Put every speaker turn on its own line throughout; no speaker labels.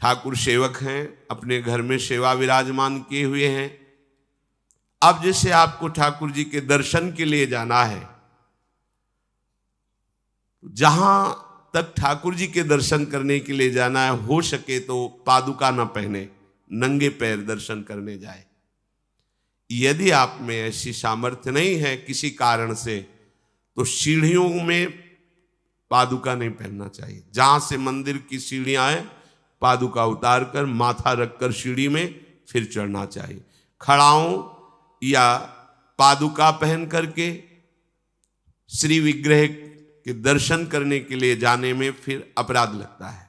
ठाकुर सेवक हैं, अपने घर में सेवा विराजमान किए हुए हैं। अब जैसे आपको ठाकुर जी के दर्शन के लिए जाना है, जहां तक ठाकुर जी के दर्शन करने के लिए जाना है, हो सके तो पादुका न पहने, नंगे पैर दर्शन करने जाए। यदि आप में ऐसी सामर्थ्य नहीं है किसी कारण से, तो सीढ़ियों में पादुका नहीं पहनना चाहिए। जहां से मंदिर की सीढ़ियां हैं, पादुका उतार कर माथा रखकर सीढ़ी में फिर चढ़ना चाहिए। खड़ाओं या पादुका पहन करके श्री विग्रह के दर्शन करने के लिए जाने में फिर अपराध लगता है।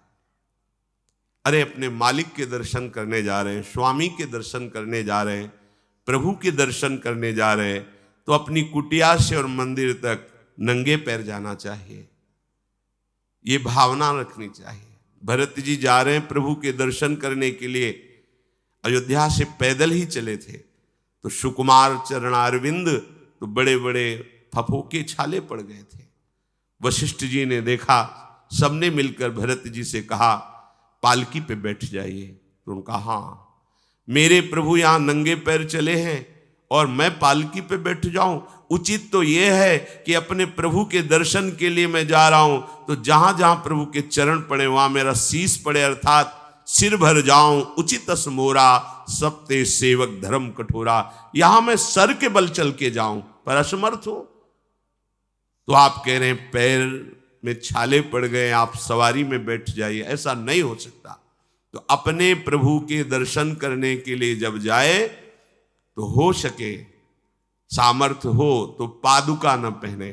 अरे अपने मालिक के दर्शन करने जा रहे हैं, स्वामी के दर्शन करने जा रहे हैं, प्रभु के दर्शन करने जा रहे हैं, तो अपनी कुटिया से और मंदिर तक नंगे पैर जाना चाहिए। ये भावना रखनी चाहिए। भरत जी जा रहे हैं प्रभु के दर्शन करने के लिए, अयोध्या से पैदल ही चले थे, तो सुकुमार चरणारविंद तो बड़े बड़े फफोके छाले पड़ गए थे। वशिष्ठ जी ने देखा, सबने मिलकर भरत जी से कहा पालकी पे बैठ जाइए। तो उन्होंने कहा हाँ, मेरे प्रभु यहाँ नंगे पैर चले हैं और मैं पालकी पे बैठ जाऊं? उचित तो यह है कि अपने प्रभु के दर्शन के लिए मैं जा रहा हूं, तो जहां जहां प्रभु के चरण पड़े वहां मेरा शीश पड़े, अर्थात सिर भर जाऊं। उचित मोरा सबते सेवक धर्म कठोरा, यहां मैं सर के बल चल के जाऊं पर असमर्थ हूं। तो आप कह रहे हैं पैर में छाले पड़ गए, आप सवारी में बैठ जाइए, ऐसा नहीं हो सकता। तो अपने प्रभु के दर्शन करने के लिए जब जाए तो हो सके, सामर्थ्य हो तो पादुका न पहने,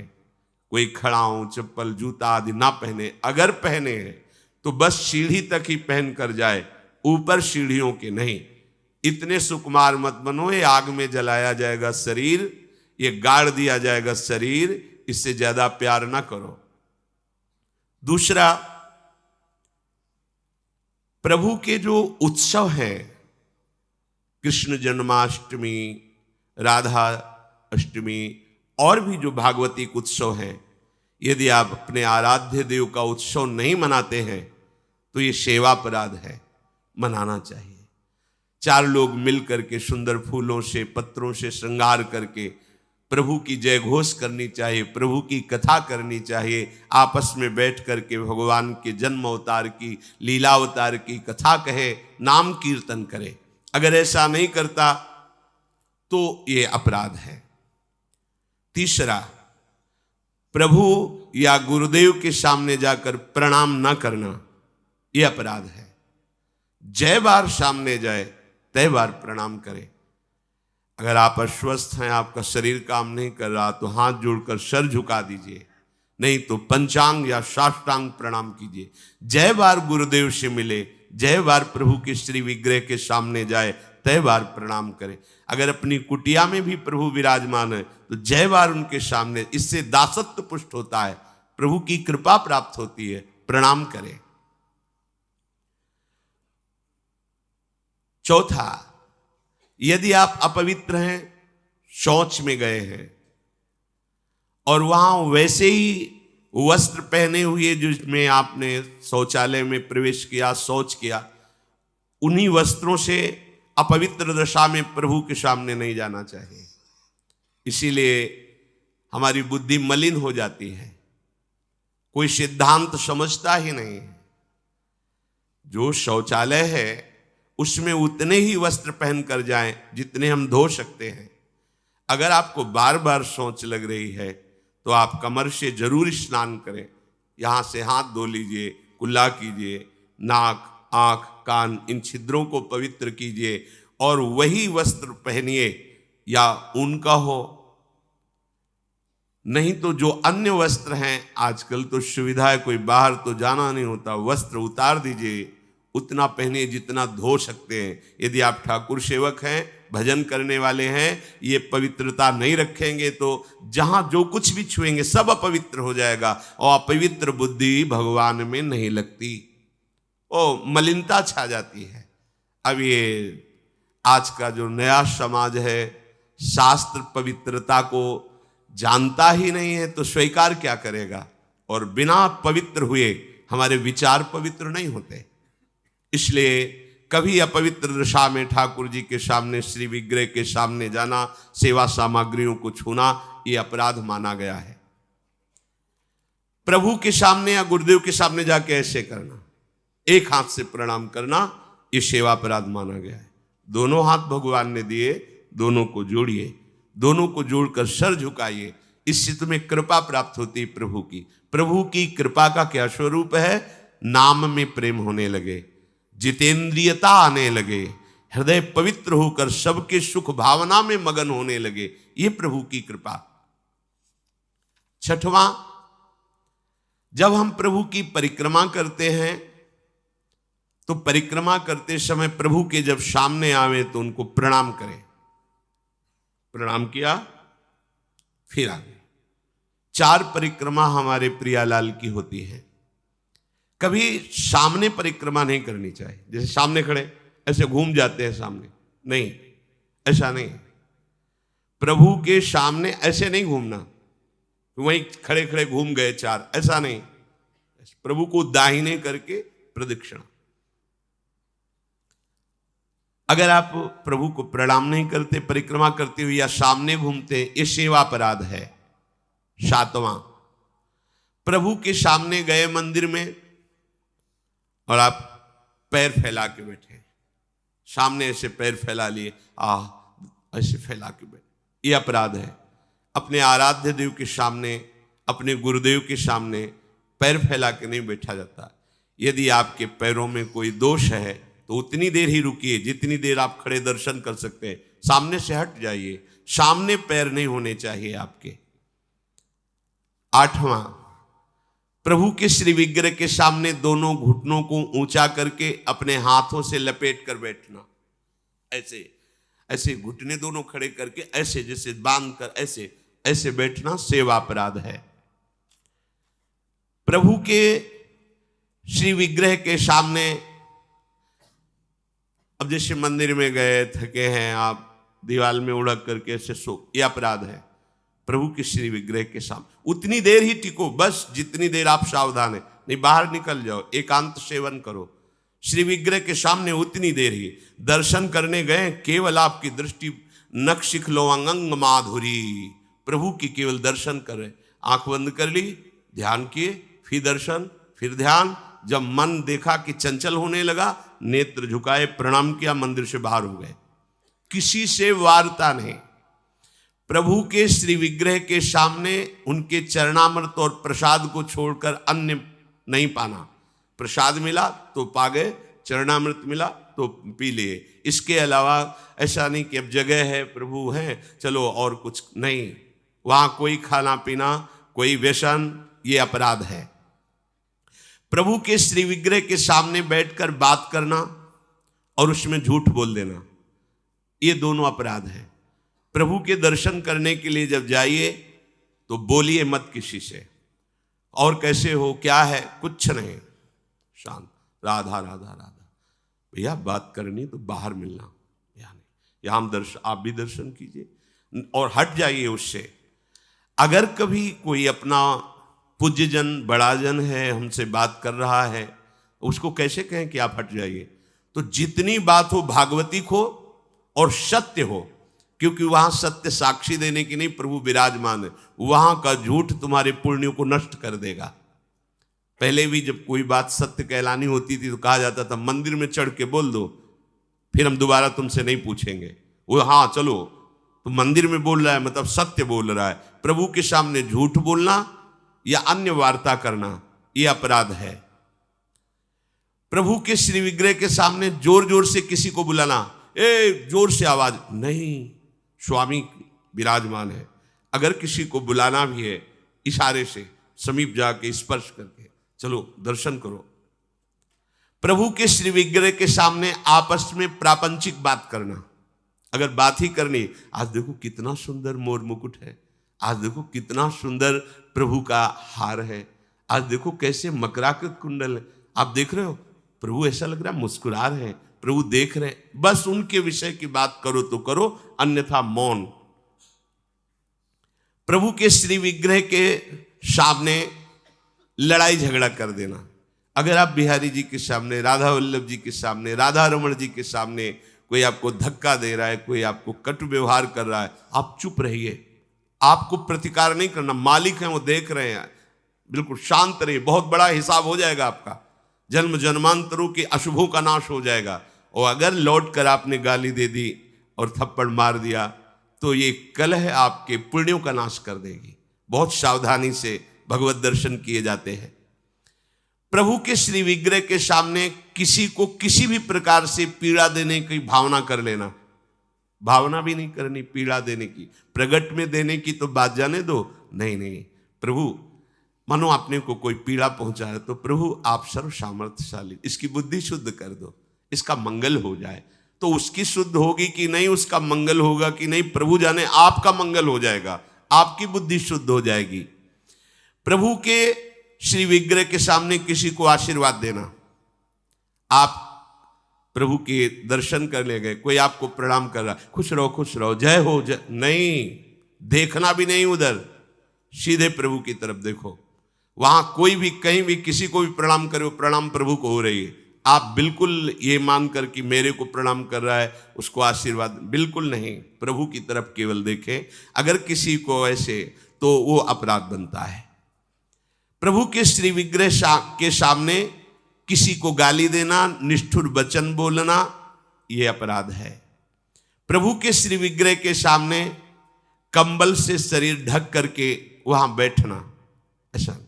कोई खड़ाऊं चप्पल जूता आदि ना पहने। अगर पहने हैं तो बस सीढ़ी तक ही पहन कर जाए, ऊपर सीढ़ियों के नहीं। इतने सुकुमार मत बनो, ये आग में जलाया जाएगा शरीर, ये गाड़ दिया जाएगा शरीर, इससे ज्यादा प्यार ना करो। दूसरा, प्रभु के जो उत्सव हैं, कृष्ण जन्माष्टमी, राधा अष्टमी और भी जो भागवतिक उत्सव हैं, यदि आप अपने आराध्य देव का उत्सव नहीं मनाते हैं तो ये सेवा अपराध है, मनाना चाहिए। चार लोग मिल करके सुंदर फूलों से पत्रों से श्रृंगार करके प्रभु की जय घोष करनी चाहिए, प्रभु की कथा करनी चाहिए, आपस में बैठ करके भगवान के जन्म अवतार की, लीला अवतार की कथा कहे, नाम कीर्तन करे। अगर ऐसा नहीं करता तो ये अपराध है। तीसरा, प्रभु या गुरुदेव के सामने जाकर प्रणाम न करना, यह अपराध है। जय बार सामने जाए तय बार प्रणाम करे। अगर आप अस्वस्थ हैं, आपका शरीर काम नहीं कर रहा, तो हाथ जोड़कर सर झुका दीजिए, नहीं तो पंचांग या साष्टांग प्रणाम कीजिए। जय बार गुरुदेव से मिले, जय बार प्रभु के श्री विग्रह के सामने जाए, तय बार प्रणाम करें। अगर अपनी कुटिया में भी प्रभु विराजमान है तो जय बार उनके सामने, इससे दासत्व पुष्ट होता है, प्रभु की कृपा प्राप्त होती है, प्रणाम करें। चौथा, यदि आप अपवित्र हैं, शौच में गए हैं और वहां वैसे ही वस्त्र पहने हुए जिसमें आपने शौचालय में प्रवेश किया, शौच किया, उन्हीं वस्त्रों से अपवित्र दशा में प्रभु के सामने नहीं जाना चाहिए। इसीलिए हमारी बुद्धि मलिन हो जाती है, कोई सिद्धांत समझता ही नहीं है। जो शौचालय है उसमें उतने ही वस्त्र पहन कर जाएं जितने हम धो सकते हैं। अगर आपको बार बार शौच लग रही है तो आप कमर से जरूर स्नान करें, यहाँ से हाथ धो लीजिए, कुल्ला कीजिए, नाक आंख कान इन छिद्रों को पवित्र कीजिए और वही वस्त्र पहनिए, या उनका हो, नहीं तो जो अन्य वस्त्र हैं, आजकल तो सुविधा है, कोई बाहर तो जाना नहीं होता, वस्त्र उतार दीजिए, उतना पहनिए जितना धो सकते हैं। यदि आप ठाकुर सेवक हैं, भजन करने वाले हैं, ये पवित्रता नहीं रखेंगे तो जहां जो कुछ भी छुएंगे सब अपवित्र हो जाएगा, और अपवित्र बुद्धि भगवान में नहीं लगती, ओ मलिनता छा जाती है। अब ये आज का जो नया समाज है, शास्त्र पवित्रता को जानता ही नहीं है तो स्वीकार क्या करेगा, और बिना पवित्र हुए हमारे विचार पवित्र नहीं होते। इसलिए कभी अपवित्र दशा में ठाकुर जी के सामने, श्री विग्रह के सामने जाना, सेवा सामग्रियों को छूना, ये अपराध माना गया है। प्रभु के सामने या गुरुदेव के सामने जाके ऐसे करना, एक हाथ से प्रणाम करना, ये सेवा अपराध माना गया है। दोनों हाथ भगवान ने दिए, दोनों को जोड़िए, दोनों को जोड़कर सर झुकाइए, इससे तुम्हें कृपा प्राप्त होती है प्रभु की। प्रभु की कृपा का क्या स्वरूप है? नाम में प्रेम होने लगे, जितेंद्रियता आने लगे, हृदय पवित्र होकर सबके सुख भावना में मगन होने लगे, ये प्रभु की कृपा। छठवां, जब हम प्रभु की परिक्रमा करते हैं तो परिक्रमा करते समय प्रभु के जब सामने आवे तो उनको प्रणाम करें। प्रणाम किया, फिर आगे। 4 परिक्रमा हमारे प्रियालाल की होती है। कभी सामने परिक्रमा नहीं करनी चाहिए, जैसे सामने खड़े ऐसे घूम जाते हैं सामने, नहीं, ऐसा नहीं। प्रभु के सामने ऐसे नहीं घूमना, वहीं खड़े खड़े घूम गए 4, ऐसा नहीं। प्रभु को दाहिने करके प्रदक्षिणा। अगर आप प्रभु को प्रणाम नहीं करते, परिक्रमा करते हुए या सामने घूमते, ये सेवा अपराध है। 7वां, प्रभु के सामने गए मंदिर में और आप पैर फैला के बैठे, सामने ऐसे पैर फैला लिए, ऐसे फैला के बैठे, ये अपराध है। अपने आराध्य देव के सामने, अपने गुरुदेव के सामने पैर फैला के नहीं बैठा जाता। यदि आपके पैरों में कोई दोष है तो उतनी देर ही रुकिए जितनी देर आप खड़े दर्शन कर सकते हैं, सामने से हट जाइए, सामने पैर नहीं होने चाहिए आपके। 8वां, प्रभु के श्री विग्रह के सामने दोनों घुटनों को ऊंचा करके अपने हाथों से लपेट कर बैठना, ऐसे ऐसे घुटने दोनों खड़े करके ऐसे जैसे बांध कर ऐसे ऐसे बैठना सेवा अपराध है। प्रभु के श्री विग्रह के सामने, अब जैसे मंदिर में गए, थके हैं आप, दीवार में उड़क करके ऐसे सो, यह अपराध है। प्रभु के श्री विग्रह के सामने उतनी देर ही टिको, बस जितनी देर आप सावधान है, नहीं बाहर निकल जाओ, एकांत सेवन करो। श्री विग्रह के सामने उतनी देर ही। दर्शन करने गए, केवल आपकी दृष्टि नख शिखलो अंग माधुरी, प्रभु की केवल दर्शन कर रहे, आंख बंद कर ली, ध्यान किए, फिर दर्शन, फिर ध्यान। जब मन देखा कि चंचल होने लगा, नेत्र झुकाए, प्रणाम किया, मंदिर से बाहर हो गए। किसी से वार्ता नहीं। प्रभु के श्री विग्रह के सामने उनके चरणामृत और प्रसाद को छोड़कर अन्य नहीं पाना। प्रसाद मिला तो पा गए, चरणामृत मिला तो पी लिए। इसके अलावा ऐसा नहीं कि अब जगह है, प्रभु हैं, चलो और कुछ नहीं। वहां कोई खाना पीना, कोई व्यसन, ये अपराध है। प्रभु के श्री विग्रह के सामने बैठकर बात करना और उसमें झूठ बोल देना, ये दोनों अपराध हैं। प्रभु के दर्शन करने के लिए जब जाइए तो बोलिए मत किसी से, और कैसे हो, क्या है, कुछ नहीं, शांत, राधा राधा राधा। भैया बात करनी तो बाहर मिलना, यहाँ नहीं, यहाँ हम दर्शन, आप भी दर्शन कीजिए और हट जाइए उससे। अगर कभी कोई अपना पूज्यजन, बड़ा जन है, हमसे बात कर रहा है, उसको कैसे कहें कि आप हट जाइए? तो जितनी बात हो भागवतिक हो और सत्य हो, क्योंकि वहां सत्य साक्षी देने की नहीं, प्रभु विराजमान है। वहां का झूठ तुम्हारे पुण्यों को नष्ट कर देगा। पहले भी जब कोई बात सत्य कहलानी होती थी तो कहा जाता था मंदिर में चढ़ के बोल दो, फिर हम दोबारा तुमसे नहीं पूछेंगे। वो हाँ चलो, तो मंदिर में बोल रहा है मतलब सत्य बोल रहा है। प्रभु के सामने झूठ बोलना या अन्य वार्ता करना, यह अपराध है। प्रभु के श्री विग्रह के सामने जोर जोर से किसी को बुलाना, ए जोर से आवाज नहीं, स्वामी विराजमान है। अगर किसी को बुलाना भी है, इशारे से समीप जाके स्पर्श करके चलो दर्शन करो। प्रभु के श्री विग्रह के सामने आपस में प्रापंचिक बात करना, अगर बात ही करनी, आज देखो कितना सुंदर मोर मुकुट है, आज देखो कितना सुंदर प्रभु का हार है, आज देखो कैसे मकराकृत कुंडल है, आप देख रहे हो, प्रभु ऐसा लग रहा है मुस्कुरा रहे हैं, प्रभु देख रहे हैं। बस उनके विषय की बात करो तो करो, अन्यथा मौन। प्रभु के श्री विग्रह के सामने लड़ाई झगड़ा कर देना, अगर आप बिहारी जी के सामने, राधा वल्लभ जी के सामने, राधा रमण जी के सामने कोई आपको धक्का दे रहा है, कोई आपको कटु व्यवहार कर रहा है, आप चुप रहिए, आपको प्रतिकार नहीं करना। मालिक हैं, वो देख रहे हैं, बिल्कुल शांत रहिए, बहुत बड़ा हिसाब हो जाएगा आपका, जन्म जन्मांतरों के अशुभों का नाश हो जाएगा। और अगर लौट कर आपने गाली दे दी और थप्पड़ मार दिया तो ये कलह आपके पुण्यों का नाश कर देगी। बहुत सावधानी से भगवत दर्शन किए जाते हैं। प्रभु के श्री विग्रह के सामने किसी को किसी भी प्रकार से पीड़ा देने की भावना कर लेना, भावना भी नहीं करनी पीड़ा देने की, प्रगट में देने की तो बात जाने दो। नहीं नहीं, प्रभु मानो आपने को कोई पीड़ा पहुंचा है तो प्रभु आप सर्व सामर्थ्यशाली, इसकी बुद्धि शुद्ध कर दो, इसका मंगल हो जाए। तो उसकी शुद्ध होगी कि नहीं, उसका मंगल होगा कि नहीं, प्रभु जाने, आपका मंगल हो जाएगा, आपकी बुद्धि शुद्ध हो जाएगी। प्रभु के श्री विग्रह के सामने किसी को आशीर्वाद देना, आप प्रभु के दर्शन करने गए, कोई आपको प्रणाम कर रहा, खुश रहो, जय हो जय, नहीं, देखना भी नहीं उधर, सीधे प्रभु की तरफ देखो। वहां कोई भी कहीं भी किसी को भी प्रणाम करे, प्रणाम प्रभु को हो रही है, आप बिल्कुल ये मानकर कि मेरे को प्रणाम कर रहा है उसको आशीर्वाद, बिल्कुल नहीं, प्रभु की तरफ केवल देखें। अगर किसी को ऐसे तो वो अपराध बनता है। प्रभु के श्री विग्रह के सामने किसी को गाली देना, निष्ठुर वचन बोलना, ये अपराध है। प्रभु के श्री विग्रह के सामने कंबल से शरीर ढक करके वहां बैठना, ऐसा।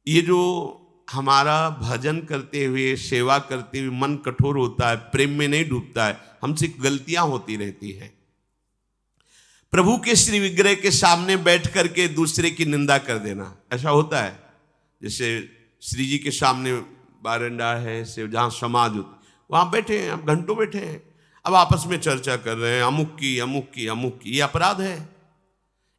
ये जो हमारा भजन करते हुए, सेवा करते हुए मन कठोर होता है, प्रेम में नहीं डूबता है, हमसे गलतियां होती रहती हैं। प्रभु के श्री विग्रह के सामने बैठ करके दूसरे की निंदा कर देना, ऐसा होता है। जैसे श्री जी के सामने बारंडा है से जहाँ समाज होती, वहाँ बैठे हैं, अब घंटों बैठे हैं, अब आपस में चर्चा कर रहे हैं अमुक की, ये अपराध है।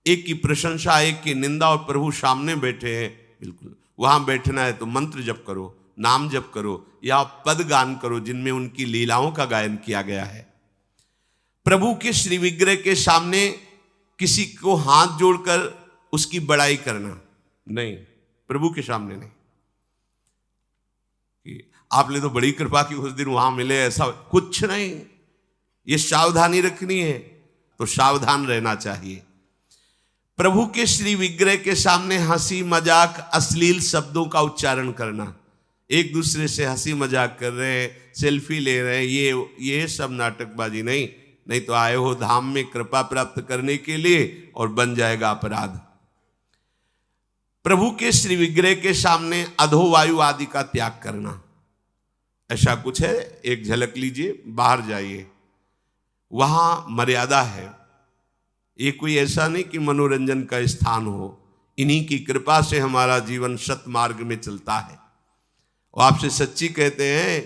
एक की प्रशंसा, एक की निंदा, और प्रभु सामने बैठे हैं। बिल्कुल वहाँ बैठना है तो मंत्र जप करो, नाम जप करो, या पद गान करो जिनमें उनकी लीलाओं का गायन किया गया है। प्रभु के श्री विग्रह के सामने किसी को हाथ जोड़कर उसकी बड़ाई करना नहीं, प्रभु के सामने नहीं। कि आपने तो बड़ी कृपा की, उस दिन वहां मिले, ऐसा कुछ नहीं। ये सावधानी रखनी है तो सावधान रहना चाहिए। प्रभु के श्री विग्रह के सामने हंसी मजाक, अश्लील शब्दों का उच्चारण करना, एक दूसरे से हंसी मजाक कर रहे हैं, सेल्फी ले रहे हैं, ये सब नाटकबाजी नहीं तो आए हो धाम में कृपा प्राप्त करने के लिए और बन जाएगा अपराध। प्रभु के श्री विग्रह के सामने अधोवायु आदि का त्याग करना, ऐसा कुछ है, एक झलक लीजिए, बाहर जाइए, वहां मर्यादा है। ये कोई ऐसा नहीं कि मनोरंजन का स्थान हो, इन्हीं की कृपा से हमारा जीवन सत मार्ग में चलता है। और आपसे सच्ची कहते हैं,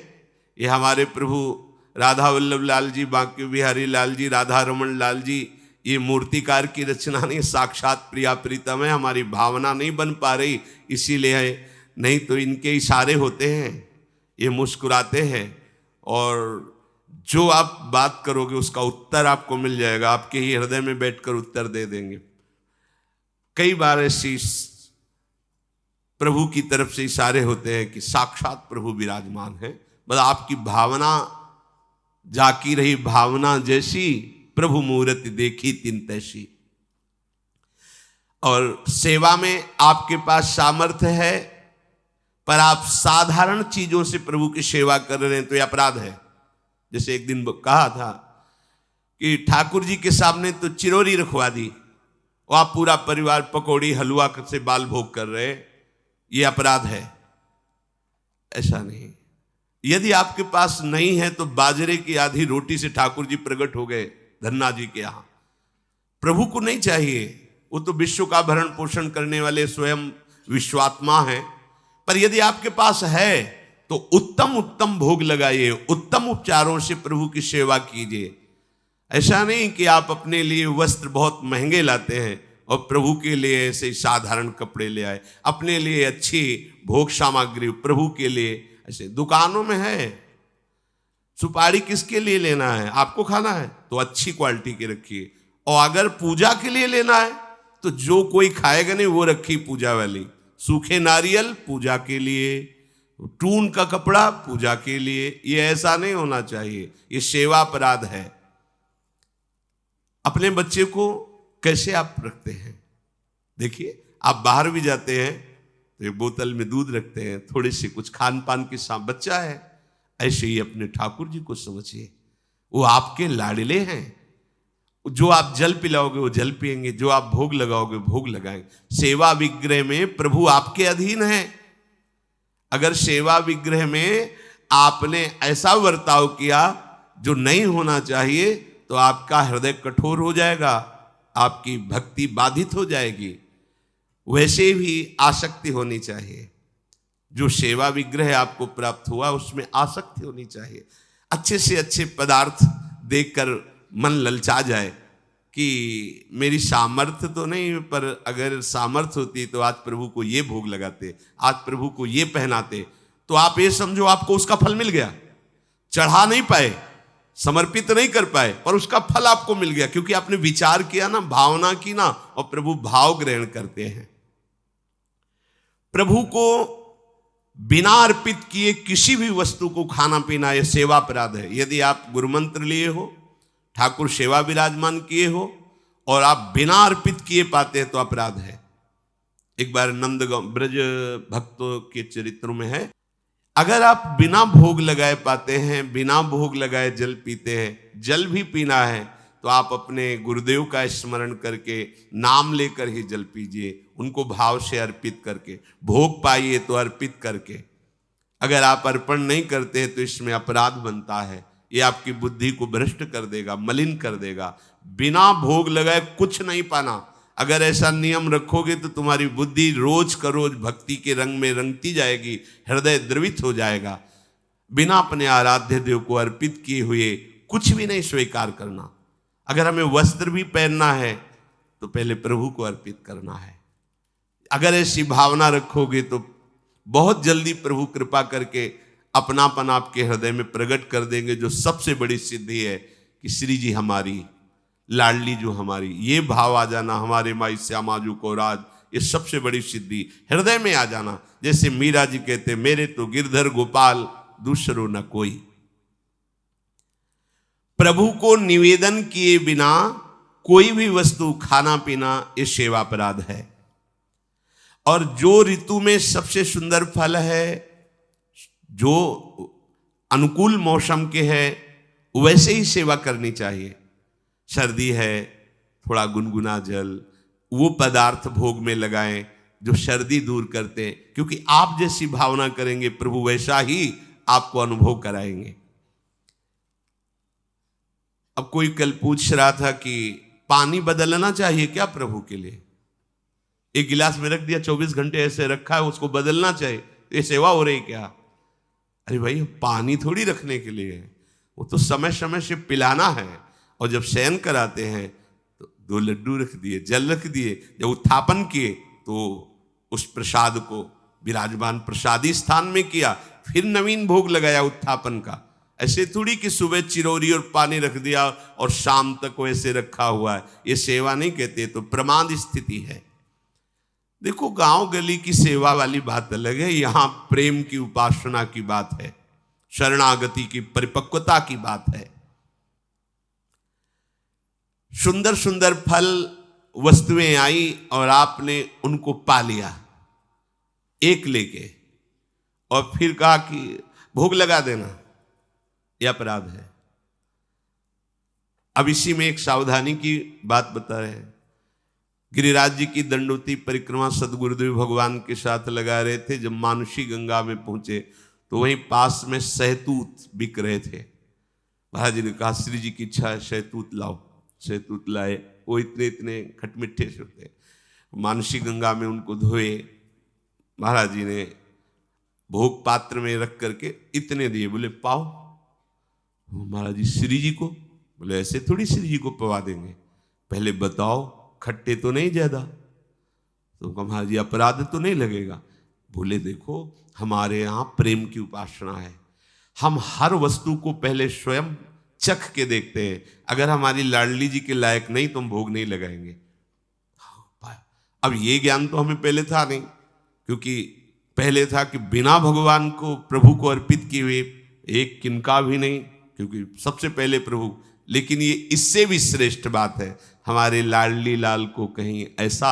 ये हमारे प्रभु राधा वल्लभ लाल जी, बांके बिहारी लाल जी, राधा रमण लाल जी, ये मूर्तिकार की रचना नहीं, साक्षात प्रिया प्रीतम है। हमारी भावना नहीं बन पा रही इसीलिए है, नहीं तो इनके इशारे होते हैं, ये मुस्कुराते हैं और जो आप बात करोगे उसका उत्तर आपको मिल जाएगा, आपके ही हृदय में बैठकर उत्तर दे देंगे। कई बार ऐसी प्रभु की तरफ से इशारे होते हैं कि साक्षात प्रभु विराजमान है, बस आपकी भावना जाकी रही, भावना जैसी प्रभु मूर्ति देखी तिन तैसी। और सेवा में आपके पास सामर्थ्य है पर आप साधारण चीजों से प्रभु की सेवा कर रहे हैं तो यह अपराध है। जैसे एक दिन कहा था कि ठाकुर जी के सामने तो चिरौरी रखवा दी, और आप पूरा परिवार पकौड़ी हलवा से बाल भोग कर रहे, ये अपराध है। ऐसा नहीं। यदि आपके पास नहीं है तो बाजरे की आधी रोटी से ठाकुर जी प्रकट हो गए धन्ना जी के यहां। प्रभु को नहीं चाहिए, वो तो विश्व का भरण पोषण करने वाले स्वयं विश्वात्मा हैं। पर यदि आपके पास है तो उत्तम उत्तम भोग लगाइए, उत्तम उपचारों से प्रभु की सेवा कीजिए। ऐसा नहीं कि आप अपने लिए वस्त्र बहुत महंगे लाते हैं और प्रभु के लिए ऐसे साधारण कपड़े ले आए, अपने लिए अच्छी भोग सामग्री प्रभु के लिए ऐसे दुकानों में है। सुपारी किसके लिए लेना है? आपको खाना है तो अच्छी क्वालिटी की रखिए, और अगर पूजा के लिए लेना है तो जो कोई खाएगा नहीं वो रखी पूजा वाली, सूखे नारियल पूजा के लिए, टून का कपड़ा पूजा के लिए, ये ऐसा नहीं होना चाहिए, ये सेवा अपराध है। अपने बच्चे को कैसे आप रखते हैं? देखिए, आप बाहर भी जाते हैं तो एक बोतल में दूध रखते हैं, थोड़े से कुछ खान पान के साथ, बच्चा है, ऐसे ही अपने ठाकुर जी को समझिए, वो आपके लाडले हैं। जो आप जल पिलाओगे वो जल पिएंगे, जो आप भोग लगाओगे भोग लगाएंगे। सेवा विग्रह में प्रभु आपके अधीन है। अगर सेवा विग्रह में आपने ऐसा बर्ताव किया जो नहीं होना चाहिए तो आपका हृदय कठोर हो जाएगा, आपकी भक्ति बाधित हो जाएगी। वैसे भी आसक्ति होनी चाहिए। जो सेवा विग्रह आपको प्राप्त हुआ उसमें आसक्ति होनी चाहिए। अच्छे से अच्छे पदार्थ देखकर मन ललचा जाए कि मेरी सामर्थ्य तो नहीं, पर अगर सामर्थ्य होती तो आज प्रभु को ये भोग लगाते, आज प्रभु को ये पहनाते, तो आप ये समझो आपको उसका फल मिल गया। चढ़ा नहीं पाए, समर्पित नहीं कर पाए, पर उसका फल आपको मिल गया, क्योंकि आपने विचार किया ना, भावना की ना, और प्रभु भाव ग्रहण करते हैं। प्रभु को बिना अर्पित किए किसी भी वस्तु को खाना पीना यह सेवा अपराध है। यदि आप गुरु मंत्र लिए हो, ठाकुर सेवा विराजमान किए हो और आप बिना अर्पित किए पाते हैं तो अपराध है। एक बार नंदगांव ब्रज भक्तों के चरित्र में है, अगर आप बिना भोग लगाए पाते हैं, बिना भोग लगाए जल पीते हैं, जल भी पीना है तो आप अपने गुरुदेव का स्मरण करके नाम लेकर ही जल पीजिए, उनको भाव से अर्पित करके। भोग पाइए तो अर्पित करके। अगर आप अर्पण नहीं करते तो इसमें अपराध बनता है। ये आपकी बुद्धि को भ्रष्ट कर देगा, मलिन कर देगा। बिना भोग लगाए कुछ नहीं पाना। अगर ऐसा नियम रखोगे तो तुम्हारी बुद्धि रोज का रोज भक्ति के रंग में रंगती जाएगी, हृदय द्रवित हो जाएगा। बिना अपने आराध्य देव को अर्पित किए हुए कुछ भी नहीं स्वीकार करना। अगर हमें वस्त्र भी पहनना है तो पहले प्रभु को अर्पित करना है। अगर ऐसी भावना रखोगे तो बहुत जल्दी प्रभु कृपा करके अपनापन आपके हृदय में प्रकट कर देंगे। जो सबसे बड़ी सिद्धि है कि श्री जी हमारी, लाडली जो हमारी, ये भाव आ जाना, हमारे माई श्यामा जू को राज, ये सबसे बड़ी सिद्धि हृदय में आ जाना। जैसे मीरा जी कहते, मेरे तो गिरधर गोपाल दूसरो न कोई। प्रभु को निवेदन किए बिना कोई भी वस्तु खाना पीना ये सेवा अपराध है। और जो ऋतु में सबसे सुंदर फल है, जो अनुकूल मौसम के है, वैसे ही सेवा करनी चाहिए। सर्दी है, थोड़ा गुनगुना जल, वो पदार्थ भोग में लगाएं जो सर्दी दूर करते हैं, क्योंकि आप जैसी भावना करेंगे प्रभु वैसा ही आपको अनुभव कराएंगे। अब कोई कल पूछ रहा था कि पानी बदलना चाहिए क्या प्रभु के लिए? एक गिलास में रख दिया, 24 घंटे ऐसे रखा है, उसको बदलना चाहिए, ये सेवा हो रही क्या? अरे भाई, पानी थोड़ी रखने के लिए है, वो तो समय समय से पिलाना है। और जब शयन कराते हैं तो 2 लड्डू रख दिए, जल रख दिए। जब उत्थापन किए तो उस प्रसाद को विराजमान प्रसादी स्थान में किया, फिर नवीन भोग लगाया उत्थापन का। ऐसे थोड़ी कि सुबह चिरौरी और पानी रख दिया और शाम तक वैसे रखा हुआ है, ये सेवा नहीं कहते, तो प्रमाद स्थिति है। देखो, गांव गली की सेवा वाली बात अलग है, यहां प्रेम की उपासना की बात है, शरणागति की परिपक्वता की बात है। सुंदर सुंदर फल वस्तुएं आई और आपने उनको पा लिया एक लेके, और फिर कहा कि भोग लगा देना, यह अपराध है। अब इसी में एक सावधानी की बात बता रहे हैं। गिरिराज जी की दंडोती परिक्रमा सदगुरुदेव भगवान के साथ लगा रहे थे। जब मानुषी गंगा में पहुंचे तो वहीं पास में सहतूत बिक रहे थे। महाराज जी ने कहा, श्री जी की इच्छा है, सहतूत लाओ। सहतूत लाए, वो इतने इतने खटमिठे से होते। मानुषी गंगा में उनको धोए, महाराज जी ने भोग पात्र में रख करके इतने दिए। बोले पाओ। महाराज जी श्री जी को, बोले ऐसे थोड़ी श्री जी को पवा देंगे, पहले बताओ खट्टे तो नहीं ज्यादा। तो कहा, महाराज जी अपराध तो नहीं लगेगा। बोले देखो, हमारे यहाँ प्रेम की उपासना है, हम हर वस्तु को पहले स्वयं चख के देखते हैं। अगर हमारी लाडली जी के लायक नहीं तो हम भोग नहीं लगाएंगे। अब ये ज्ञान तो हमें पहले था नहीं, क्योंकि पहले था कि बिना भगवान को प्रभु को अर्पित किए हुए एक किनका भी नहीं, क्योंकि सबसे पहले प्रभु। लेकिन ये इससे भी श्रेष्ठ बात है, हमारे लाडली लाल को कहीं ऐसा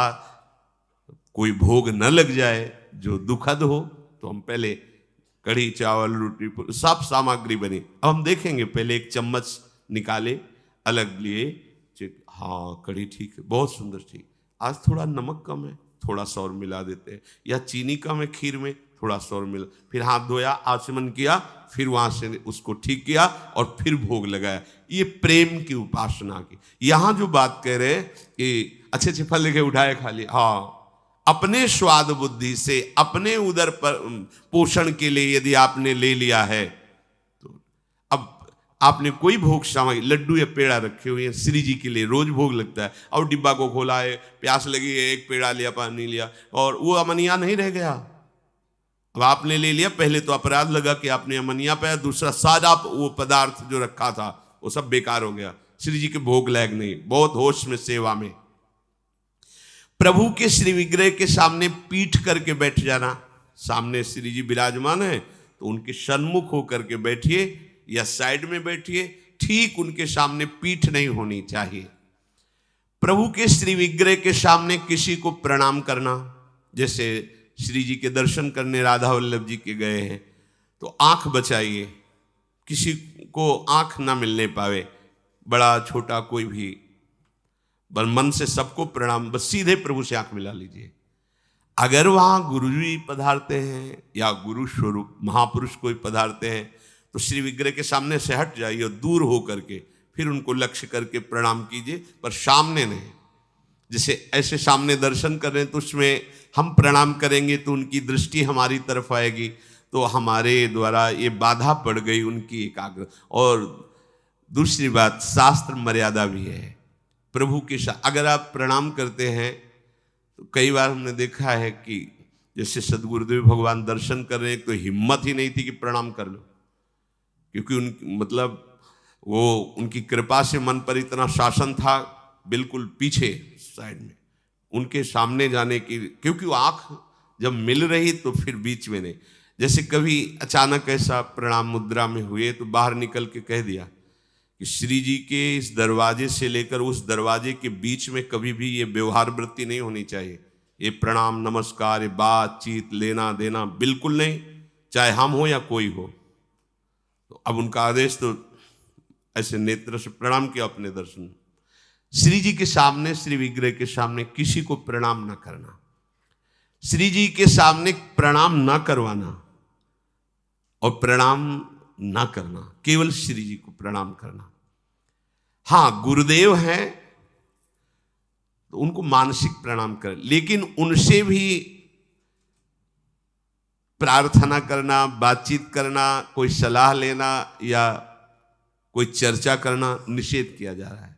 कोई भोग न लग जाए जो दुखद हो, तो हम पहले कढ़ी चावल रोटी सब सामग्री बनी। अब हम देखेंगे, पहले एक चम्मच निकाले, अलग लिए, हाँ कढ़ी ठीक है, बहुत सुंदर, ठीक, आज थोड़ा नमक कम है, थोड़ा सा और मिला देते हैं, या चीनी कम है खीर में, थोड़ा सा और मिला, फिर हाथ धोया, आचमन किया, फिर वहां से उसको ठीक किया और फिर भोग लगाया। ये प्रेम की उपासना की। यहां जो बात कह रहे कि अच्छे अच्छे फल लेके उठाए खा लिया, हाँ, अपने स्वाद बुद्धि से अपने उदर पर पोषण के लिए यदि आपने ले लिया है, तो अब आपने कोई भोग सामग्री, लड्डू या पेड़ा रखे हुए हैं श्री जी के लिए, रोज भोग लगता है, और डिब्बा को खोला है, प्यास लगी है, एक पेड़ा लिया, पानी लिया, और वो अमनिया नहीं रह गया। अब आपने ले लिया, पहले तो अपराध लगा कि आपने अमनिया पाया, दूसरा सारा वो पदार्थ जो रखा था वो सब बेकार हो गया, श्री जी के भोग लायक नहीं। बहुत होश में, सेवा में। प्रभु के श्री विग्रह के सामने पीठ करके बैठ जाना, सामने श्री जी विराजमान है तो उनके सन्मुख होकर के बैठिए या साइड में बैठिए, ठीक उनके सामने पीठ नहीं होनी चाहिए। प्रभु के श्री विग्रह के सामने किसी को प्रणाम करना, जैसे श्री जी के दर्शन करने राधा वल्लभ जी के गए हैं तो आंख बचाइए, किसी को आंख ना मिलने पावे, बड़ा छोटा कोई भी, बस मन से सबको प्रणाम, बस सीधे प्रभु से आंख मिला लीजिए। अगर वहां गुरु जी पधारते हैं या गुरु स्वरूप महापुरुष कोई पधारते हैं तो श्री विग्रह के सामने से हट जाइए और दूर हो करके फिर उनको लक्ष्य करके प्रणाम कीजिए, पर सामने नहीं। जैसे ऐसे सामने दर्शन कर रहे हैं तो उसमें हम प्रणाम करेंगे तो उनकी दृष्टि हमारी तरफ आएगी, तो हमारे द्वारा ये बाधा पड़ गई उनकी एकाग्र। और दूसरी बात, शास्त्र मर्यादा भी है प्रभु के साथ। अगर आप प्रणाम करते हैं तो कई बार हमने देखा है कि जैसे सदगुरुदेव भगवान दर्शन कर रहे हैं तो हिम्मत ही नहीं थी कि प्रणाम कर लो, क्योंकि उन मतलब वो उनकी कृपा से मन पर इतना शासन था, बिल्कुल पीछे साइड में उनके सामने जाने की, क्योंकि वो आंख जब मिल रही तो फिर बीच में नहीं। जैसे कभी अचानक ऐसा प्रणाम मुद्रा में हुए तो बाहर निकल के कह दिया कि श्री जी के इस दरवाजे से लेकर उस दरवाजे के बीच में कभी भी ये व्यवहार वृत्ति नहीं होनी चाहिए, ये प्रणाम नमस्कार, ये बातचीत लेना देना बिल्कुल नहीं, चाहे हम हो या कोई हो। तो अब उनका आदेश, तो ऐसे नेत्र से प्रणाम किया अपने दर्शन। श्री जी के सामने, श्री विग्रह के सामने किसी को प्रणाम ना करना, श्री जी के सामने प्रणाम ना करवाना और प्रणाम ना करना, केवल श्री जी को प्रणाम करना। हाँ, गुरुदेव हैं तो उनको मानसिक प्रणाम करें, लेकिन उनसे भी प्रार्थना करना, बातचीत करना, कोई सलाह लेना या कोई चर्चा करना निषेध किया जा रहा है।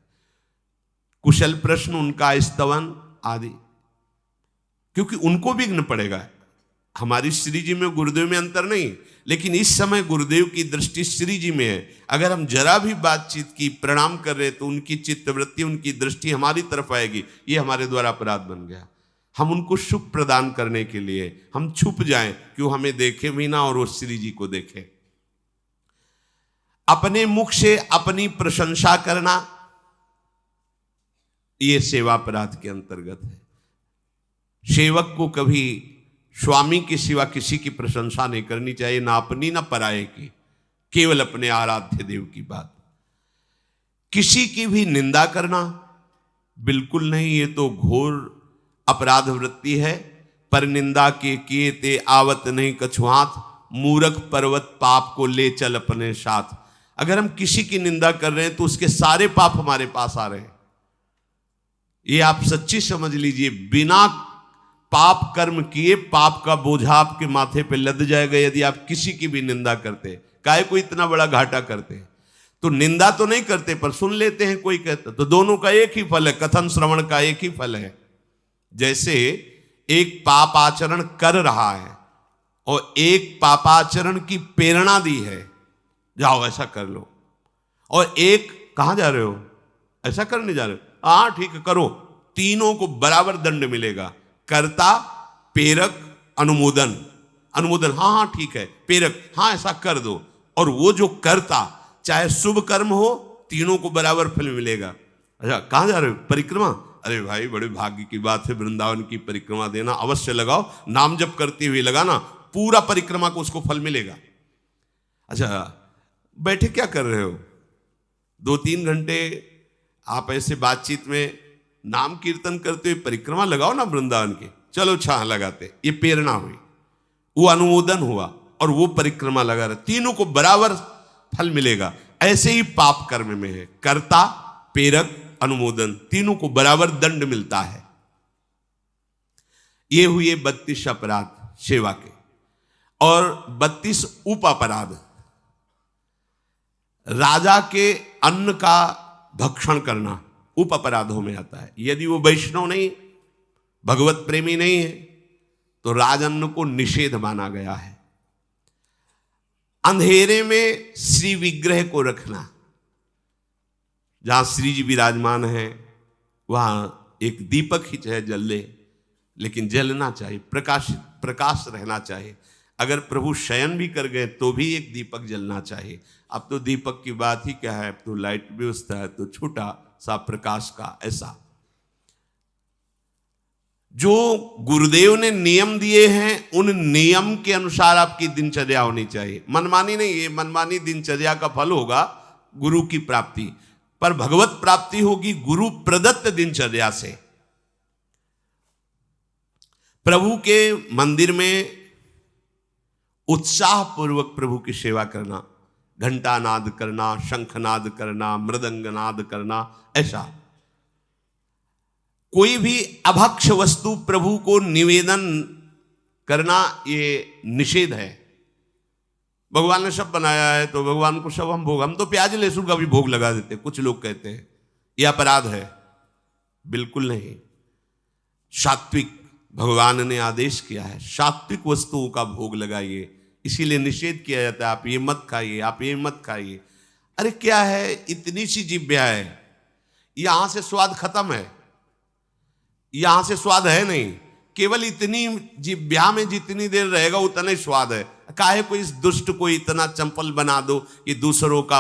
कुशल प्रश्न, उनका स्तवन आदि, क्योंकि उनको विघ्न पड़ेगा। हमारी श्री जी में गुरुदेव में अंतर नहीं, लेकिन इस समय गुरुदेव की दृष्टि श्री जी में है। अगर हम जरा भी बातचीत की, प्रणाम कर रहे तो उनकी चित्तवृत्ति, उनकी दृष्टि हमारी तरफ आएगी, ये हमारे द्वारा अपराध बन गया। हम उनको सुख प्रदान करने के लिए हम छुप जाएं कि वो हमें देखे भी ना और वो श्री जी को देखे। अपने मुख से अपनी प्रशंसा करना, ये सेवा अपराध के अंतर्गत है। सेवक को कभी स्वामी के सिवा किसी की प्रशंसा नहीं करनी चाहिए, ना अपनी ना पराये की, केवल अपने आराध्य देव की बात। किसी की भी निंदा करना बिल्कुल नहीं, ये तो घोर अपराध वृत्ति है। पर निंदा के किए ते आवत नहीं कछुहात, मूर्ख पर्वत पाप को ले चल अपने साथ। अगर हम किसी की निंदा कर रहे हैं तो उसके सारे पाप हमारे पास आ रहे हैं, ये आप सच्ची समझ लीजिए। बिना पाप कर्म किए पाप का बोझा आपके माथे पे लद जाएगा यदि आप किसी की भी निंदा करते। काहे को इतना बड़ा घाटा करते हैं? तो निंदा तो नहीं करते पर सुन लेते हैं, कोई कहता तो दोनों का एक ही फल है, कथन श्रवण का एक ही फल है। जैसे एक पाप आचरण कर रहा है और एक पापाचरण की प्रेरणा दी है, जाओ ऐसा कर लो, और एक कहां जा रहे हो, ऐसा करने जा रहे हो, हाँ ठीक है करो, तीनों को बराबर दंड मिलेगा। कर्ता, प्रेरक अनुमोदन, अनुमोदन, हाँ हाँ ठीक है, प्रेरक, हाँ ऐसा कर दो। और वो जो करता, चाहे शुभ कर्म हो, तीनों को बराबर फल मिलेगा। अच्छा कहाँ जा रहे हो? परिक्रमा। अरे भाई बड़े भाग्य की बात है, वृंदावन की परिक्रमा देना, अवश्य लगाओ, नाम जप करते हुए लगाना, पूरा परिक्रमा को उसको फल मिलेगा। अच्छा बैठे क्या कर रहे हो? 2-3 घंटे आप ऐसे बातचीत में नाम कीर्तन करते हुए परिक्रमा लगाओ ना वृंदावन के। चलो छाह लगाते, ये प्रेरणा हुई, वो अनुमोदन हुआ और वो परिक्रमा लगा रहे, तीनों को बराबर फल मिलेगा। ऐसे ही पाप कर्म में है, कर्ता, प्रेरक, अनुमोदन, तीनों को बराबर दंड मिलता है। ये हुए 32 अपराध सेवा के। और 32 उप अपराध, राजा के अन्न का भक्षण करना उप अपराधों में आता है। यदि वो वैष्णव नहीं, भगवत प्रेमी नहीं है, तो राजअन्न को निषेध माना गया है। अंधेरे में श्री विग्रह को रखना, जहां श्री जी विराजमान है वहां एक दीपक ही चाहे जल ले, लेकिन जलना चाहिए, प्रकाश रहना चाहिए। अगर प्रभु शयन भी कर गए तो भी एक दीपक जलना चाहिए। अब तो दीपक की बात ही क्या है, अब तो लाइट व्यवस्था है, तो छोटा सा प्रकाश का ऐसा। जो गुरुदेव ने नियम दिए हैं, उन नियम के अनुसार आपकी दिनचर्या होनी चाहिए। मनमानी नहीं, ये मनमानी दिनचर्या का फल होगा गुरु की प्राप्ति, पर भगवत प्राप्ति होगी गुरु प्रदत्त दिनचर्या से। प्रभु के मंदिर में उत्साह पूर्वक प्रभु की सेवा करना, घंटा नाद करना, शंखनाद करना, मृदंग नाद करना, ऐसा। कोई भी अभक्ष वस्तु प्रभु को निवेदन करना ये निषेध है। भगवान ने सब बनाया है तो भगवान को सब हम तो प्याज लहसुन का भी भोग लगा देते, कुछ लोग कहते हैं ये अपराध है। बिल्कुल नहीं। सात्विक भगवान ने आदेश किया है, सात्विक वस्तुओं का भोग लगाइए, इसीलिए निषेध किया जाता है, आप ये मत खाइए, आप ये मत खाइए। अरे क्या है, इतनी सी जिह्वा है, यहां से स्वाद खत्म है, यहां से स्वाद है नहीं, केवल इतनी जिह्वा में जितनी देर रहेगा उतना ही स्वाद है। काहे को इस दुष्ट को इतना चंपल बना दो कि दूसरों का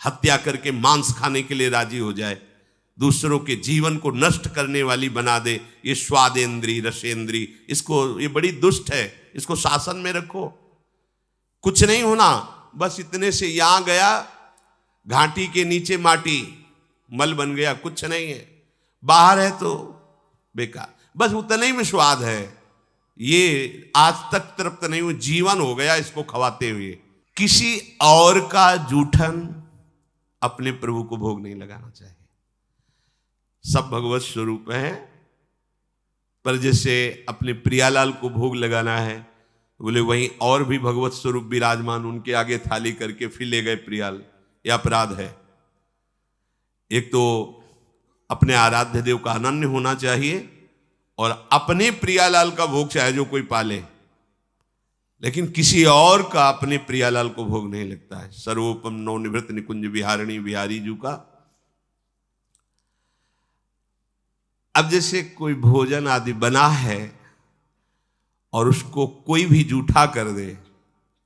हत्या करके मांस खाने के लिए राजी हो जाए, दूसरों के जीवन को नष्ट करने वाली बना दे। ये स्वादेंद्री, रसेंद्री, इसको, ये बड़ी दुष्ट है, इसको शासन में रखो। कुछ नहीं होना, बस इतने से यहां गया, घाटी के नीचे माटी मल बन गया, कुछ नहीं है, बाहर है तो बेकार, बस उतने ही में स्वाद है। ये आज तक तृप्त नहीं हुआ, जीवन हो गया इसको खवाते हुए। किसी और का जूठन अपने प्रभु को भोग नहीं लगाना चाहिए। सब भगवत स्वरूप है, पर जैसे अपने प्रियालाल को भोग लगाना है, बोले वहीं और भी भगवत स्वरूप विराजमान, उनके आगे थाली करके फिर ले गए प्रियाल, यह अपराध है। एक तो अपने आराध्य देव का अनन्य होना चाहिए, और अपने प्रियालाल का भोग चाहे जो कोई पाले, लेकिन किसी और का अपने प्रियालाल को भोग नहीं लगता है। सर्वोपम नवनिवृत्त निकुंज विहारिणी बिहारी जू का। अब जैसे कोई भोजन आदि बना है और उसको कोई भी जूठा कर दे,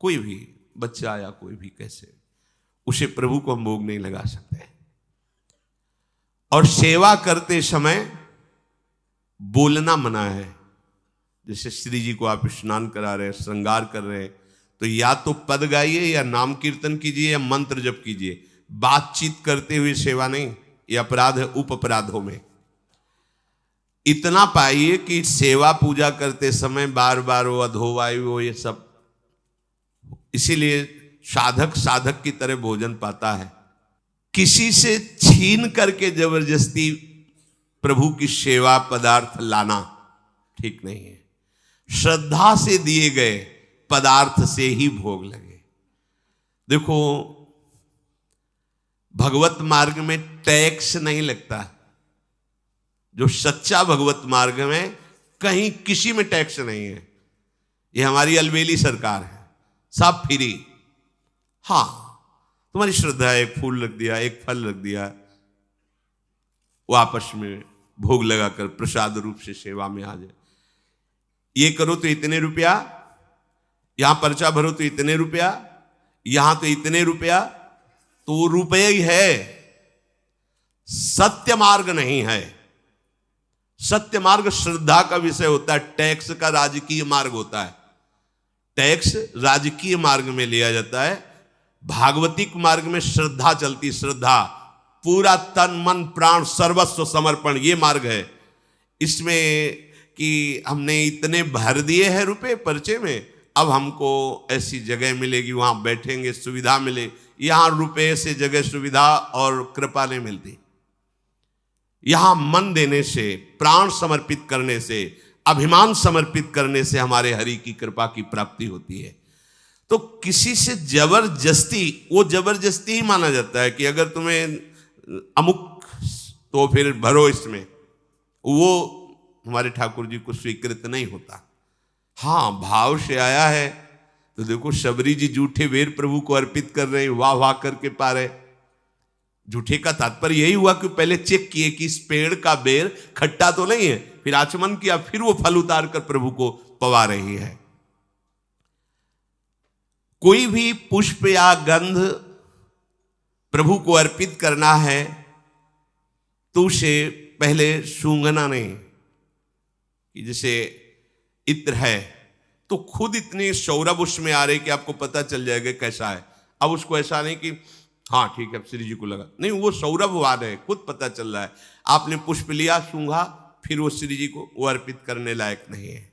कोई भी बच्चा या कोई भी, कैसे उसे प्रभु को हम भोग नहीं लगा सकते। और सेवा करते समय बोलना मना है। जैसे श्री जी को आप स्नान करा रहे हैं, श्रृंगार कर रहे हैं, तो या तो पद गाइए या नाम कीर्तन कीजिए या मंत्र जप कीजिए। बातचीत करते हुए सेवा नहीं, ये अपराध है उप अपराधों में। इतना पाइए कि सेवा पूजा करते समय बार बार वो अधोवायु हो, ये सब, इसीलिए साधक की तरह भोजन पाता है। किसी से छीन करके जबरदस्ती प्रभु की सेवा पदार्थ लाना ठीक नहीं है। श्रद्धा से दिए गए पदार्थ से ही भोग लगे। देखो भगवत मार्ग में टैक्स नहीं लगता। जो सच्चा भगवत मार्ग में कहीं किसी में टैक्स नहीं है। ये हमारी अलबेली सरकार है, सब फ्री। हाँ तुम्हारी श्रद्धा है, एक फूल रख दिया, एक फल रख दिया, वो आपस में भोग लगाकर प्रसाद रूप से सेवा में आ जाए। ये करो तो इतने रुपया, यहां पर्चा भरो तो इतने रुपया, यहां तो इतने रुपया, तो वो रुपये ही है, सत्य मार्ग नहीं है। सत्य मार्ग श्रद्धा का विषय होता है, टैक्स का राजकीय मार्ग होता है। टैक्स राजकीय मार्ग में लिया जाता है, भागवतिक मार्ग में श्रद्धा चलती, श्रद्धा पूरा तन मन प्राण सर्वस्व समर्पण, ये मार्ग है। इसमें कि हमने इतने भर दिए हैं रुपए पर्चे में, अब हमको ऐसी जगह मिलेगी, वहां बैठेंगे, सुविधा मिले। यहां रुपए से जगह सुविधा और कृपा नहीं मिलती। यहां मन देने से, प्राण समर्पित करने से, अभिमान समर्पित करने से हमारे हरि की कृपा की प्राप्ति होती है। तो किसी से जबरदस्ती, वो जबरदस्ती ही माना जाता है कि अगर तुम्हें अमुक तो फिर भरो इसमें, वो हमारे ठाकुर जी को स्वीकृत नहीं होता। हाँ, भाव से आया है तो देखो शबरी जी जूठे बेर प्रभु को अर्पित कर रहे हैं, वाह वाह करके पा रहे। जूठे का तात्पर्य यही हुआ कि पहले चेक किए कि इस पेड़ का बेर खट्टा तो नहीं है, फिर आचमन किया, फिर वो फल उतार कर प्रभु को पवा रही है। कोई भी पुष्प या गंध प्रभु को अर्पित करना है तो उसे पहले सूंघना नहीं, कि जैसे इत्र है तो खुद इतने सौरभ उसमें आ रहे कि आपको पता चल जाएगा कैसा है। अब उसको ऐसा नहीं कि हाँ ठीक है श्री जी को लगा, नहीं, वो सौरभ आ रहे, खुद पता चल रहा है। आपने पुष्प लिया, सूंघा, फिर वो श्री जी को वो अर्पित करने लायक नहीं है।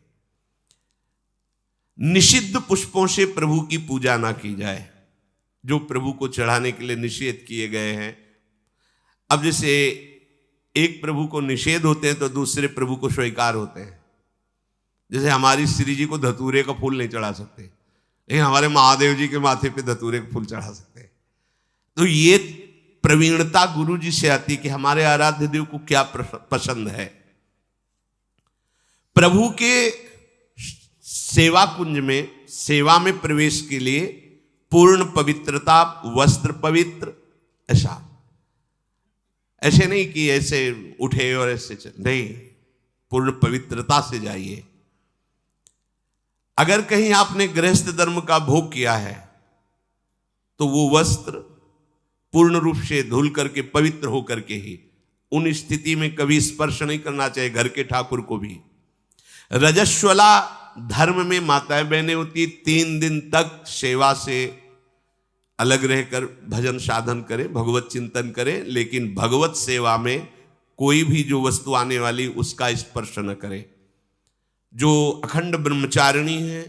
निषिद्ध पुष्पों से प्रभु की पूजा ना की जाए, जो प्रभु को चढ़ाने के लिए निषेध किए गए हैं। अब जैसे एक प्रभु को निषेध होते हैं तो दूसरे प्रभु को स्वीकार होते हैं। जैसे हमारी श्री जी को धतूरे का फूल नहीं चढ़ा सकते, लेकिन हमारे महादेव जी के माथे पे धतूरे का फूल चढ़ा सकते हैं। तो ये प्रवीणता गुरु जी से आती कि हमारे आराध्य देव को क्या पसंद है। प्रभु के सेवा कुंज में, सेवा में प्रवेश के लिए पूर्ण पवित्रता, वस्त्र पवित्र, ऐसे नहीं कि ऐसे उठे और ऐसे चल, नहीं, पूर्ण पवित्रता से जाइए। अगर कहीं आपने गृहस्थ धर्म का भोग किया है तो वो वस्त्र पूर्ण रूप से धुल करके पवित्र होकर के ही, उन स्थिति में कभी स्पर्श नहीं करना चाहिए घर के ठाकुर को भी। रजस्वला धर्म में माताएं बहनें होती, 3 दिन तक सेवा से अलग रहकर भजन साधन करें, भगवत चिंतन करें, लेकिन भगवत सेवा में कोई भी जो वस्तु आने वाली उसका स्पर्श न करें। जो अखंड ब्रह्मचारिणी है,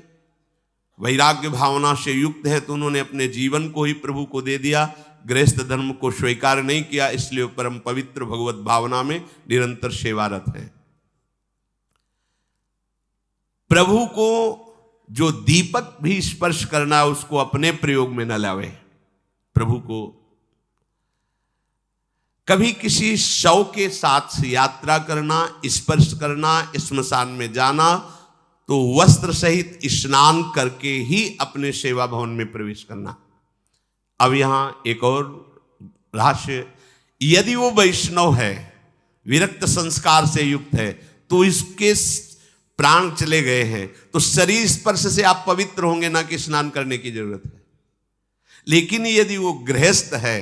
वैराग्य भावना से युक्त है, तो उन्होंने अपने जीवन को ही प्रभु को दे दिया, गृहस्थ धर्म को स्वीकार नहीं किया, इसलिए परम पवित्र भगवत भावना में निरंतर सेवारत है। प्रभु को जो दीपक भी स्पर्श करना है उसको अपने प्रयोग में न लावे। प्रभु को कभी किसी शव के साथ यात्रा करना, स्पर्श करना, श्मशान में जाना, तो वस्त्र सहित स्नान करके ही अपने सेवा भवन में प्रवेश करना। अब यहां एक और रहस्य, यदि वो वैष्णव है, विरक्त संस्कार से युक्त है, तो इसके प्राण चले गए हैं, तो शरीर स्पर्श से आप पवित्र होंगे, ना कि स्नान करने की जरूरत है। लेकिन यदि वो गृहस्थ है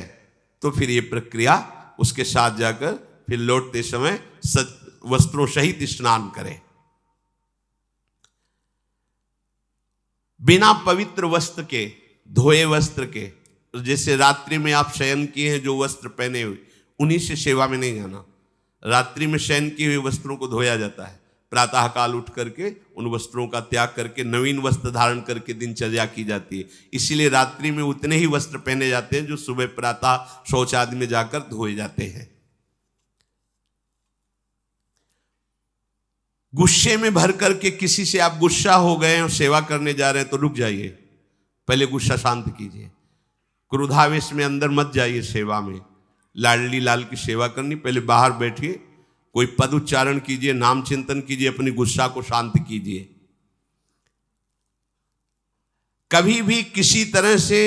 तो फिर ये प्रक्रिया उसके साथ जाकर फिर लौटते समय वस्त्रों सहित स्नान करें। बिना पवित्र वस्त्र के, धोए वस्त्र के, जैसे रात्रि में आप शयन किए हैं, जो वस्त्र पहने हुए, उन्हीं से सेवा में नहीं जाना। रात्रि में शयन किए हुए वस्त्रों को धोया जाता है, प्रातः काल उठ करके उन वस्त्रों का त्याग करके नवीन वस्त्र धारण करके दिनचर्या की जाती है। इसीलिए रात्रि में उतने ही वस्त्र पहने जाते हैं जो सुबह प्रातः शौच आदि में जाकर धोए जाते हैं। गुस्से में भर करके किसी से आप गुस्सा हो गए और सेवा करने जा रहे हैं तो रुक जाइए, पहले गुस्सा शांत कीजिए। क्रोधावेश में अंदर मत जाइए सेवा में। लाडली लाल की सेवा करनी, पहले बाहर बैठिए, कोई पद उच्चारण कीजिए, नाम चिंतन कीजिए, अपनी गुस्सा को शांत कीजिए। कभी भी किसी तरह से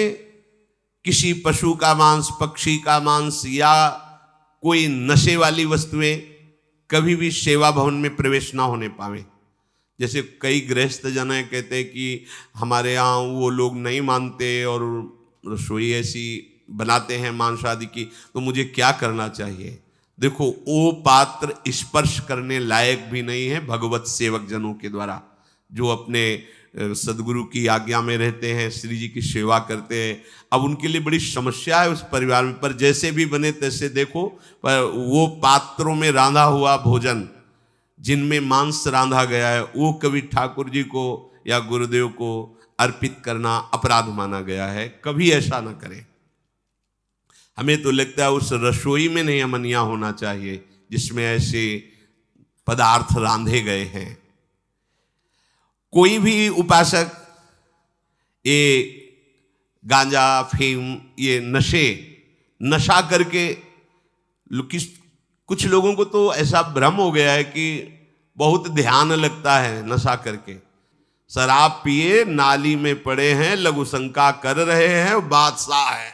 किसी पशु का मांस, पक्षी का मांस या कोई नशे वाली वस्तुएं कभी भी सेवा भवन में प्रवेश ना होने पावे। जैसे कई गृहस्थ जन है कहते हैं कि हमारे यहाँ वो लोग नहीं मानते और रसोई ऐसी बनाते हैं मांस आदि की, तो मुझे क्या करना चाहिए? देखो, वो पात्र स्पर्श करने लायक भी नहीं है भगवत सेवक जनों के द्वारा, जो अपने सदगुरु की आज्ञा में रहते हैं, श्री जी की सेवा करते हैं। अब उनके लिए बड़ी समस्या है उस परिवार में, पर जैसे भी बने तैसे देखो, पर वो पात्रों में रांधा हुआ भोजन, जिनमें मांस रांधा गया है, वो कभी ठाकुर जी को या गुरुदेव को अर्पित करना अपराध माना गया है। कभी ऐसा ना करें। हमें तो लगता है उस रसोई में नहीं अमनिया होना चाहिए जिसमें ऐसे पदार्थ रांधे गए हैं। कोई भी उपासक ये गांजा, अफीम, ये नशा करके, कुछ लोगों को तो ऐसा भ्रम हो गया है कि बहुत ध्यान लगता है नशा करके। शराब पिए नाली में पड़े हैं, लघु शंका कर रहे हैं, बादशाह है।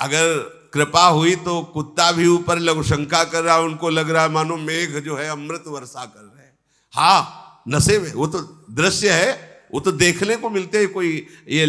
अगर कृपा हुई तो कुत्ता भी ऊपर लघु शंका कर रहा है, उनको लग रहा है मानो मेघ जो है अमृत वर्षा कर रहे हैं। हाँ, नशे में, वो तो दृश्य है, वो तो देखने को मिलते हैं, कोई ये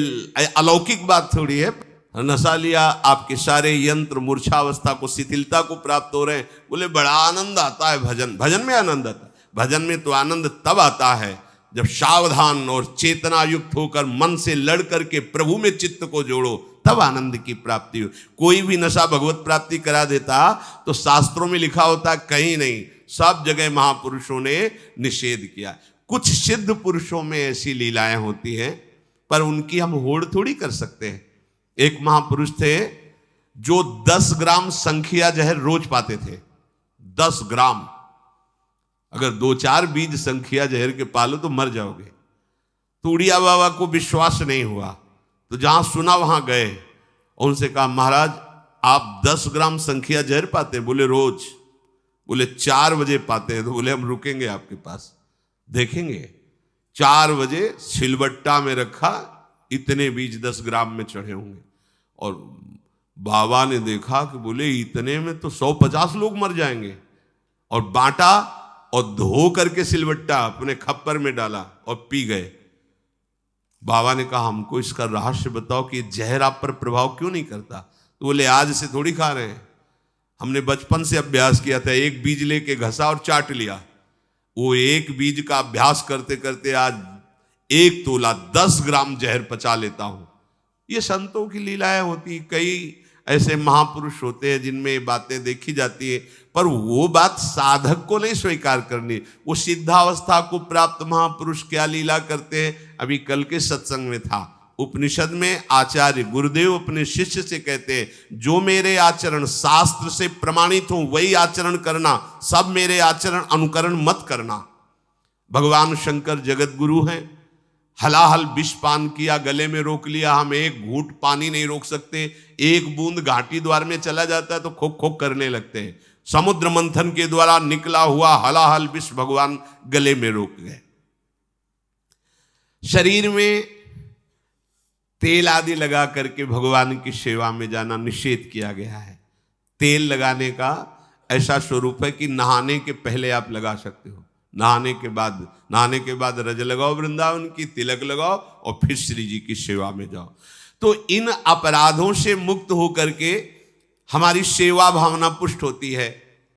अलौकिक बात थोड़ी है। नशा लिया, आपके सारे यंत्र मूर्छावस्था को, शिथिलता को प्राप्त हो रहे हैं। बोले बड़ा आनंद आता है भजन में आनंद आता है। भजन में तो आनंद तब आता है जब सावधान और चेतना युक्त होकर मन से लड़ करके प्रभु में चित्त को जोड़ो, तब आनंद की प्राप्ति हो। कोई भी नशा भगवत प्राप्ति करा देता तो शास्त्रों में लिखा होता कहीं नहीं, सब जगह महापुरुषों ने निषेध किया। कुछ सिद्ध पुरुषों में ऐसी लीलाएं होती हैं, पर उनकी हम होड़ थोड़ी कर सकते हैं। एक महापुरुष थे जो 10 ग्राम संखिया जहर रोज पाते थे। 10 ग्राम, अगर 2-4 बीज संखिया जहर के पालो तो मर जाओगे। तो उड़िया बाबा को विश्वास नहीं हुआ, तो जहां सुना वहां गए, उनसे कहा महाराज आप 10 ग्राम संखिया जहर पाते हैं? बोले रोज। बोले 4 बजे पाते हैं? तो बोले हम रुकेंगे आपके पास, देखेंगे। 4 बजे सिलबट्टा में रखा, इतने बीज 10 ग्राम में चढ़े होंगे। और बाबा ने देखा कि बोले इतने में तो 150 लोग मर जाएंगे। और बांटा और धो करके सिलबट्टा अपने खप्पर में डाला और पी गए। बाबा ने कहा हमको इसका रहस्य बताओ कि जहर आप पर प्रभाव क्यों नहीं करता? तो बोले आज से थोड़ी खा रहे हैं, हमने बचपन से अभ्यास किया था, एक बीज लेके घसा और चाट लिया। वो एक बीज का अभ्यास करते करते आज 1 तोला 10 ग्राम जहर पचा लेता हूं। ये संतों की लीलाएं होती, कई ऐसे महापुरुष होते हैं जिनमें बातें देखी जाती है, पर वो बात साधक को नहीं स्वीकार करनी। वो सिद्धावस्था को प्राप्त महापुरुष क्या लीला करते हैं। अभी कल के सत्संग में था, उपनिषद में आचार्य गुरुदेव अपने शिष्य से कहते हैं जो मेरे आचरण शास्त्र से प्रमाणित हो वही आचरण करना, सब मेरे आचरण अनुकरण मत करना। भगवान शंकर जगत गुरु हैं, हलाहल विष पान किया, गले में रोक लिया, हम एक घूंट पानी नहीं रोक सकते, एक बूंद घाटी द्वार में चला जाता है तो खोक खोक करने लगते हैं। समुद्र मंथन के द्वारा निकला हुआ हलाहल विष भगवान गले में रोक गए। शरीर में तेल आदि लगा करके भगवान की सेवा में जाना निषेध किया गया है। तेल लगाने का ऐसा स्वरूप है कि नहाने के पहले आप लगा सकते हो, नहाने के बाद रज लगाओ वृंदावन की, तिलक लगाओ और फिर श्री जी की सेवा में जाओ। तो इन अपराधों से मुक्त होकर के हमारी सेवा भावना पुष्ट होती है।